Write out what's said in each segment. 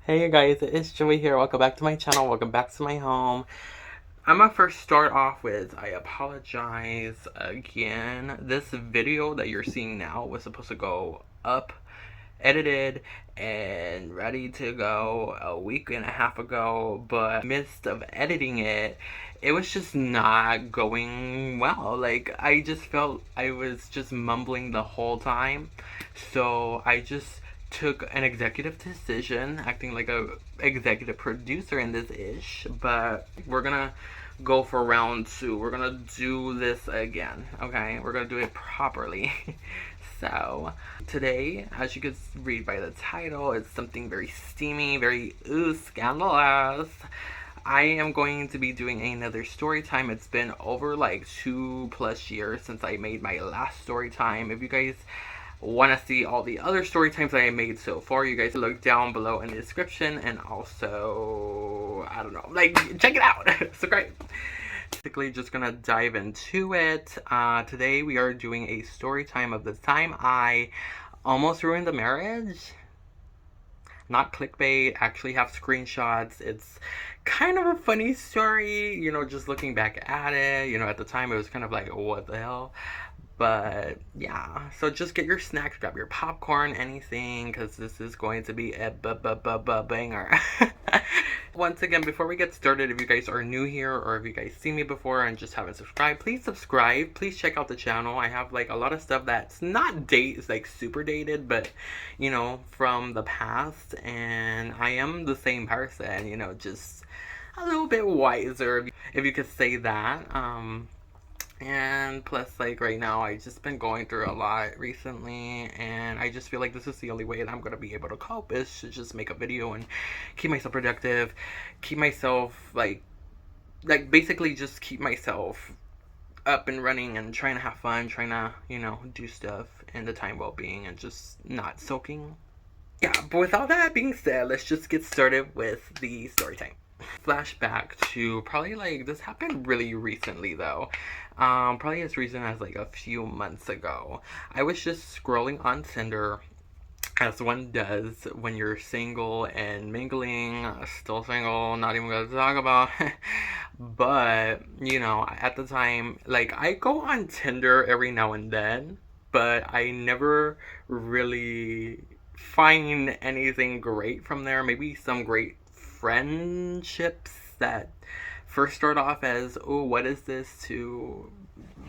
Hey guys, it's Joey here. Welcome back to my channel. Welcome back to my home. I'm gonna first start off with I apologize again. This video that you're seeing now was supposed to go up, edited, and ready to go a week and a half ago, but in the midst of editing it, it was just not going well. Like, I just felt I was just mumbling the whole time. So I just took an executive decision, acting like a executive producer in this ish, but we're gonna go for round two. We're gonna do this again, okay? We're gonna do it properly. So, today, as you could read by the title, it's something very steamy, very scandalous. I am going to be doing another story time. It's been over like 2+ years since I made my last story time. If you guys want to see all the other story times that I made so far, you guys look down below in the description, and also, I don't know, like, check it out. So great. Basically, just gonna dive into it. Today we are doing a story time of the time I almost ruined the marriage. Not clickbait, actually have screenshots. It's kind of a funny story, you know, just looking back at it. You know, at the time it was kind of like, what the hell? But yeah, so just get your snacks, grab your popcorn, anything, because this is going to be a banger. Once again, before we get started, if you guys are new here or if you guys seen me before and just haven't subscribed, please subscribe. Please check out the channel. I have like a lot of stuff that's not it's like super dated, but you know, from the past, and I am the same person, you know, just a little bit wiser, if you could say that. And plus, like, right now I just been going through a lot recently, and I just feel like this is the only way that I'm gonna be able to cope, is to just make a video and keep myself productive, keep myself like basically just keep myself up and running and trying to have fun, trying to, you know, do stuff in the time well-being and just not soaking. Yeah, but with all that being said, let's just get started with the story time. Flashback to probably like, this happened really recently though. Probably as recent as like a few months ago. I was just scrolling on Tinder, as one does when you're single and mingling. Still single, not even gonna talk about. But you know, at the time, like, I go on Tinder every now and then, but I never really find anything great from there. Maybe some great friendships that first start off as, oh, what is this, to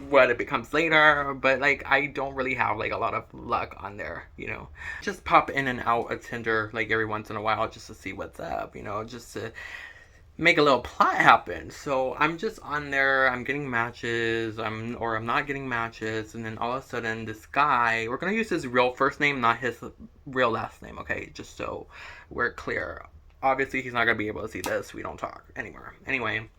what it becomes later. But like, I don't really have like a lot of luck on there, you know. Just pop in and out of Tinder like every once in a while just to see what's up, you know, just to make a little plot happen. So I'm just on there, I'm getting matches, I'm not getting matches, and then all of a sudden this guy, we're gonna use his real first name, not his real last name, okay, just so we're clear. Obviously he's not gonna be able to see this, we don't talk anymore. Anyway,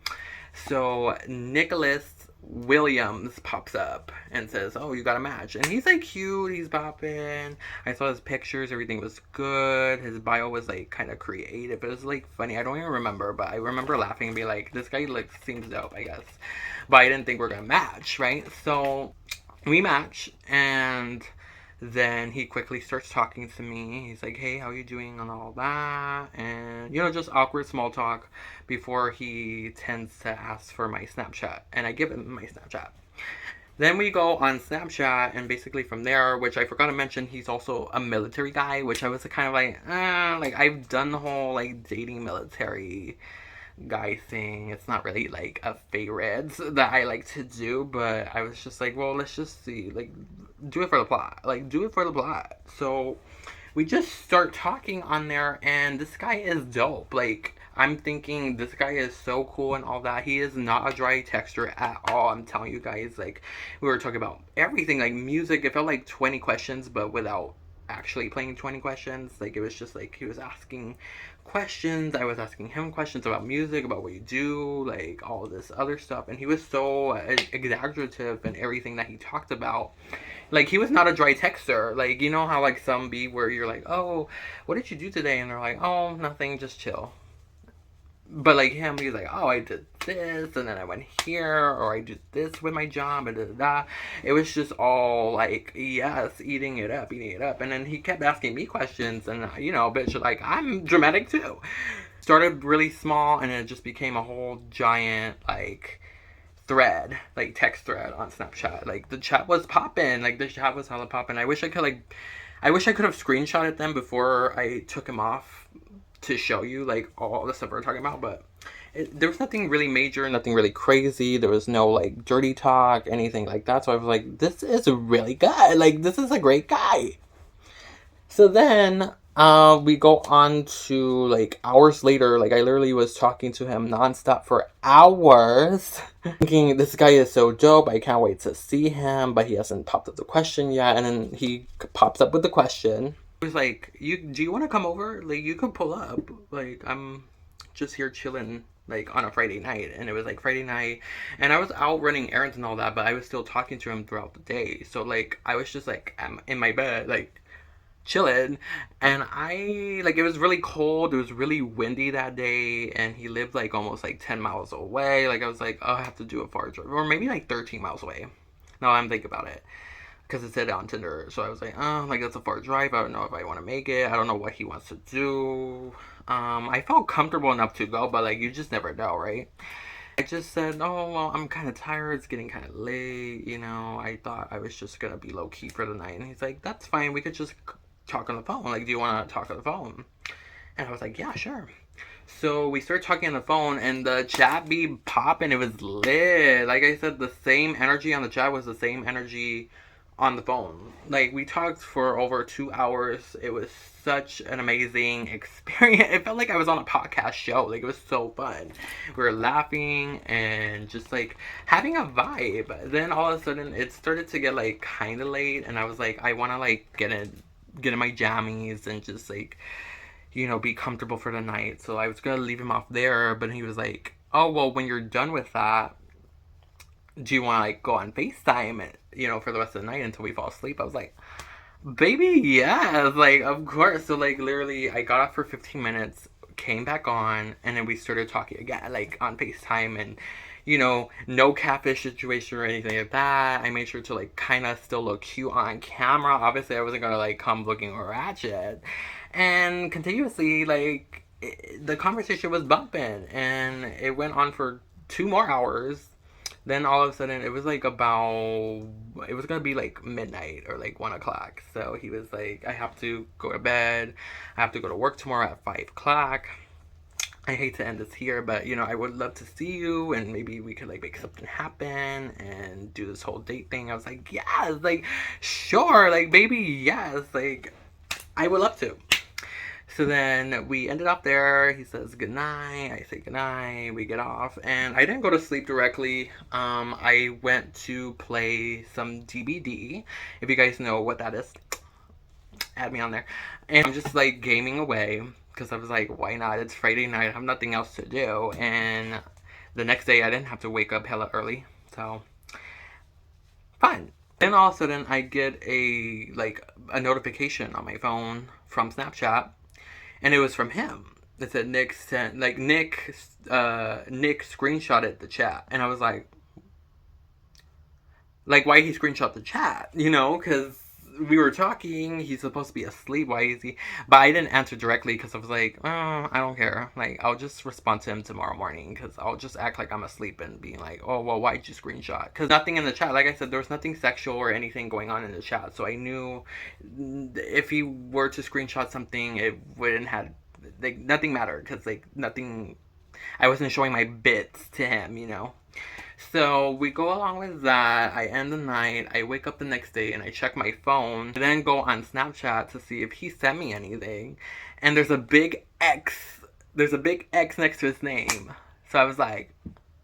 so Nicholas Williams pops up and says, oh, you got a match. And he's like cute, he's bopping. I saw his pictures, everything was good. His bio was like kind of creative. It was like funny. I don't even remember, but I remember laughing and be like, this guy like seems dope, I guess. But I didn't think we're gonna match, right? So we match, and then he quickly starts talking to me. He's like, hey, how you doing, and all that. And, you know, just awkward small talk before he tends to ask for my Snapchat. And I give him my Snapchat. Then we go on Snapchat, and basically from there, which I forgot to mention, he's also a military guy, which I was kind of like I've done the whole, like, dating military guy thing. It's not really like a favorite that I like to do, but I was just like, well, let's just see, like, do it for the plot, like, do it for the plot. So we just start talking on there, and this guy is dope. Like, I'm thinking this guy is so cool and all that. He is not a dry texter at all. I'm telling you guys, like, we were talking about everything, like music. It felt like 20 questions, but without actually playing 20 questions. Like, it was just like he was asking questions, I was asking him questions about music, about what you do, like all this other stuff. And he was so exaggerative in everything that he talked about. Like, he was not a dry texter. Like, you know how like some be where you're like, oh, what did you do today? And they're like, oh, nothing, just chill. But like him, he's like, oh, I did this, and then I went here, or I did this with my job, and da da da. It was just all like, yes, eating it up, eating it up. And then he kept asking me questions, and you know, bitch, like, I'm dramatic too. Started really small, and it just became a whole giant, like, thread, like text thread on Snapchat. Like the chat was popping, like the chat was hella popping. I wish I could have screenshotted them before I took him off to show you like all the stuff we're talking about, but there was nothing really major, nothing really crazy. There was no like dirty talk, anything like that. So I was like, this is really good. Like this is a great guy. So then we go on to like hours later. Like I literally was talking to him nonstop for hours, thinking this guy is so dope. I can't wait to see him, but he hasn't popped up the question yet. And then he pops up with the question. He was like, do you want to come over? Like you could pull up. Like I'm just here chilling like on a Friday night. And it was like Friday night, and I was out running errands and all that, but I was still talking to him throughout the day. So like I was just like, I'm in my bed like chilling, and I like, it was really cold, it was really windy that day, and he lived like almost like 10 miles away. Like I was like, oh, I have to do a far drive, or maybe like 13 miles away. Now I'm thinking about it, because it said on Tinder. So I was like, oh, like that's a far drive, I don't know if I want to make it, I don't know what he wants to do. I felt comfortable enough to go, but like you just never know, right? I just said, oh, well, I'm kind of tired. It's getting kind of late, you know. I thought I was just going to be low-key for the night. And he's like, that's fine. We could just talk on the phone. Like, do you want to talk on the phone? And I was like, yeah, sure. So we started talking on the phone, and the chat be popping. It was lit. Like I said, the same energy on the chat was the same energy on the phone. Like, we talked for over 2 hours. It was such an amazing experience. It felt like I was on a podcast show. Like, it was so fun. We were laughing and just like having a vibe. Then all of a sudden it started to get like kind of late, and I was like, I want to like get in my jammies and just like, you know, be comfortable for the night. So I was gonna leave him off there, but he was like, oh, well, when you're done with that, do you want to like go on FaceTime and, you know, for the rest of the night until we fall asleep? I was like, baby, yes, like of course. So like literally I got off for 15 minutes, came back on, and then we started talking again, like on FaceTime. And you know, no catfish situation or anything like that. I made sure to like kind of still look cute on camera. Obviously I wasn't gonna like come looking ratchet. And continuously like the conversation was bumping, and it went on for 2 more hours. Then all of a sudden it was like it was gonna be like midnight or like 1 o'clock. So he was like, I have to go to bed, I have to go to work tomorrow at 5 o'clock. I hate to end this here, but you know, I would love to see you, and maybe we could like make something happen and do this whole date thing. I was like, yes, like sure, like baby, yes, like I would love to. So then we ended up there. He says goodnight. I say goodnight. We get off, and I didn't go to sleep directly. I went to play some DBD. If you guys know what that is, add me on there. And I'm just like gaming away because I was like, why not? It's Friday night. I have nothing else to do. And the next day I didn't have to wake up hella early. So fun. Then all of a sudden I get a notification on my phone from Snapchat. And it was from him. It said Nick sent, like Nick screenshotted the chat. And I was like, why he screenshot the chat? You know, because we were talking, he's supposed to be asleep, why is he? But I didn't answer directly because I was like, oh, I don't care. Like, I'll just respond to him tomorrow morning, because I'll just act like I'm asleep and being like, oh, well, why'd you screenshot? Because nothing in the chat, like I said, there was nothing sexual or anything going on in the chat. So I knew if he were to screenshot something, it wouldn't have, like, nothing mattered, because, like, nothing, I wasn't showing my bits to him, you know? So we go along with that. I end the night. I wake up the next day and I check my phone. I then go on Snapchat to see if he sent me anything. And there's a big X. There's a big X next to his name. So I was like,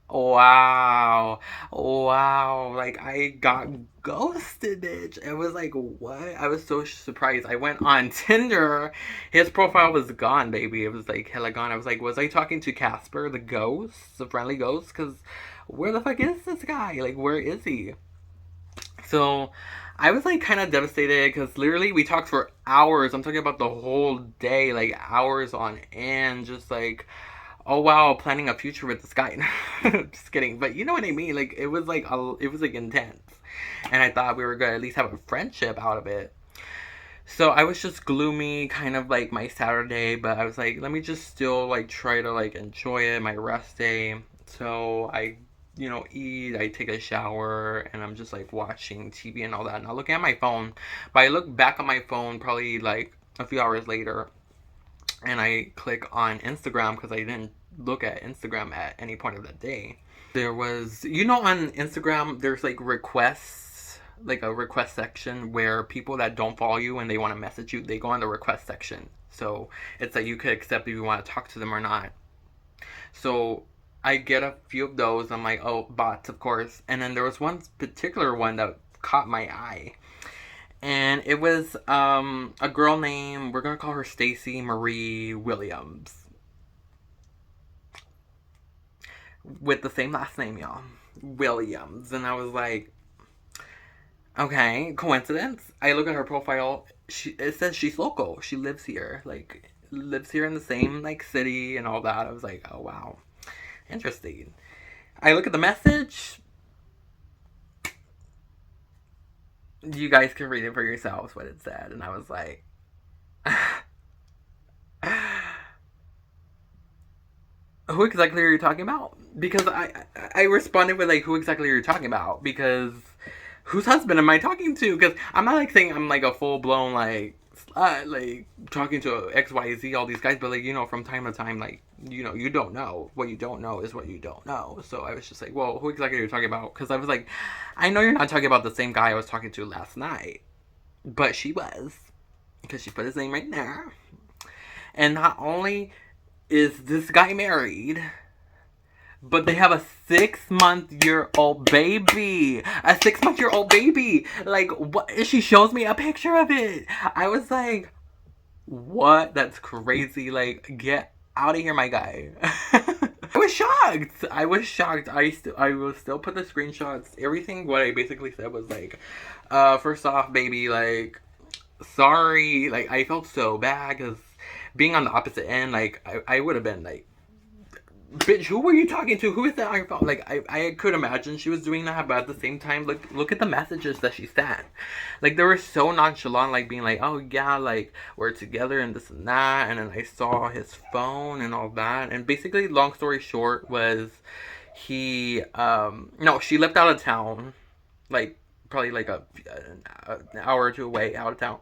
wow. Wow. Like, I got ghosted, bitch. It was like, what? I was so surprised. I went on Tinder. His profile was gone, baby. It was like hella gone. I was like, was I talking to Casper, the ghost? The friendly ghost? Because where the fuck is this guy? Like, where is he? So I was like kind of devastated, because literally we talked for hours. I'm talking about the whole day, like hours on end, just like oh wow, planning a future with this guy. Just kidding, but you know what I mean. Like it was like intense, and I thought we were gonna at least have a friendship out of it. So I was just gloomy, kind of like my Saturday, but I was like, let me just still like try to like enjoy it, my rest day. So I, eat, I take a shower, and I'm just like watching TV and all that. And I look at my phone, but I look back on my phone probably like a few hours later, and I click on Instagram because I didn't look at Instagram at any point of the day. There was, on Instagram, there's like requests, like a request section where people that don't follow you and they want to message you, they go on the request section. So it's like you could accept if you want to talk to them or not. So I get a few of those. I'm like, oh, bots, of course. And then there was one particular one that caught my eye. And it was a girl named, we're going to call her Stacy Marie Williams. With the same last name, y'all. Williams. And I was like, okay, coincidence. I look at her profile. It says she's local. She lives here. Like, lives here in the same, like, city and all that. I was like, oh, wow. Interesting. I look at the message. You guys can read it for yourselves what it said. And I was like, who exactly are you talking about? Because I responded with like, who exactly are you talking about? Because whose husband am I talking to? Because I'm not like saying I'm like a full blown like talking to XYZ, all these guys, but like, from time to time, like, you don't know. What you don't know is what you don't know. So I was just like, well, who exactly are you talking about? Because I was like, I know you're not talking about the same guy I was talking to last night. But she was. Because she put his name right there. And not only is this guy married, but they have a 6-month-old baby. A 6-month-old baby. Like, what? She shows me a picture of it. I was like, what? That's crazy. Like, get out of here, my guy. I was shocked. I will still put the screenshots. Everything what I basically said was like, first off, baby, like, sorry. Like, I felt so bad because being on the opposite end, like, I would have been like, bitch, who were you talking to? Who is that on your phone? Like, I could imagine she was doing that, but at the same time, look at the messages that she sent. Like, they were so nonchalant, like, being like, oh, yeah, like, we're together and this and that, and then I saw his phone and all that, and basically, long story short, was he, no, she left out of town, like, probably, like, an hour or two away out of town,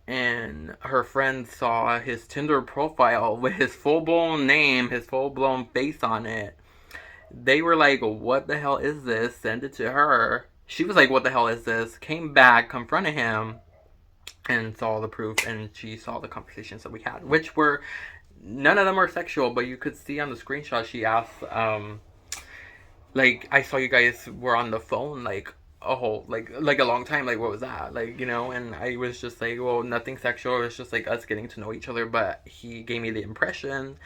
and her friend saw his Tinder profile with his full-blown name, his full-blown face on it. They were like, what the hell is this? Send it to her. She was like, what the hell is this? Came back, confronted him, and saw the proof, and she saw the conversations that we had, which were, none of them were sexual, but you could see on the screenshot, she asked, like, I saw you guys were on the phone, like, a whole, like a long time, like, what was that, like, and I was just like, well, nothing sexual, it was just like us getting to know each other, but he gave me the impression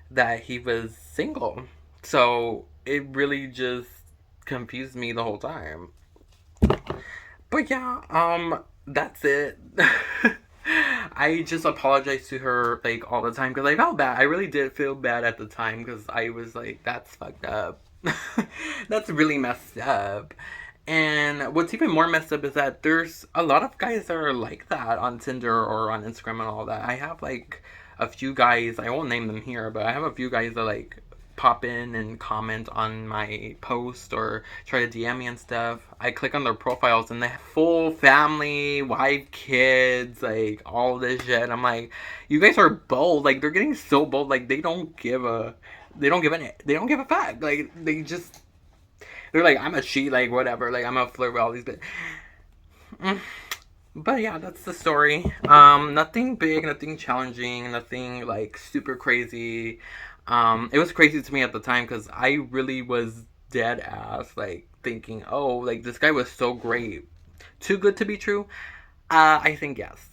that he was single, so it really just confused me the whole time. But yeah, that's it. I just apologize to her like all the time because I felt bad. I really did feel bad at the time because I was like, that's fucked up. That's really messed up. And what's even more messed up is that there's a lot of guys that are like that on Tinder or on Instagram and all that. I have like a few guys, I won't name them here, but I have a few guys that like pop in and comment on my post or try to DM me and stuff. I click on their profiles and they have full family, wife, kids, like all this shit. I'm like, you guys are bold. Like, they're getting so bold. Like, they don't give a fuck. Like, they're like, I'm a cheat, like, whatever. Like, I'm a flirt with all these bit. But yeah, that's the story. Nothing big, nothing challenging, nothing like super crazy. It was crazy to me at the time because I really was dead ass, like, thinking, oh, like, this guy was so great. Too good to be true? I think yes.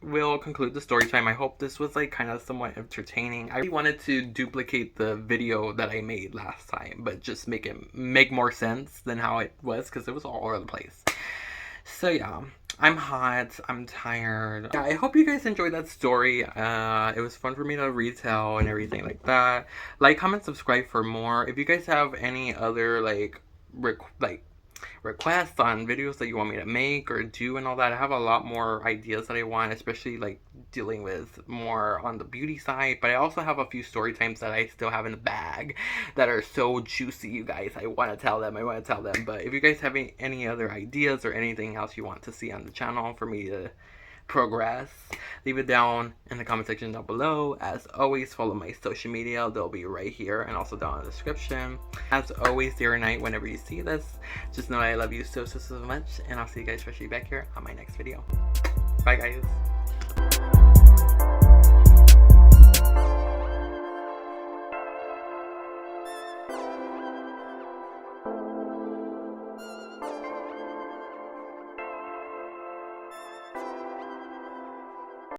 We'll conclude the story time. I hope this was like kind of somewhat entertaining. I really wanted to duplicate the video that I made last time, but just make more sense than how it was because it was all over the place. So yeah, I'm hot. I'm tired. Yeah, I hope you guys enjoyed that story. It was fun for me to retell and everything like that. Like, comment, subscribe for more. If you guys have any other like requests on videos that you want me to make or do and all that, I have a lot more ideas that I want, especially like dealing with more on the beauty side. But I also have a few story times that I still have in the bag that are so juicy, you guys. I want to tell them. But if you guys have any other ideas or anything else you want to see on the channel for me to progress, leave it down in the comment section down below. As always, follow my social media. They'll be right here and also down in the description. As always, day or night, whenever you see this, just know I love you so much, and I'll see you guys especially back here on my next video. Bye guys.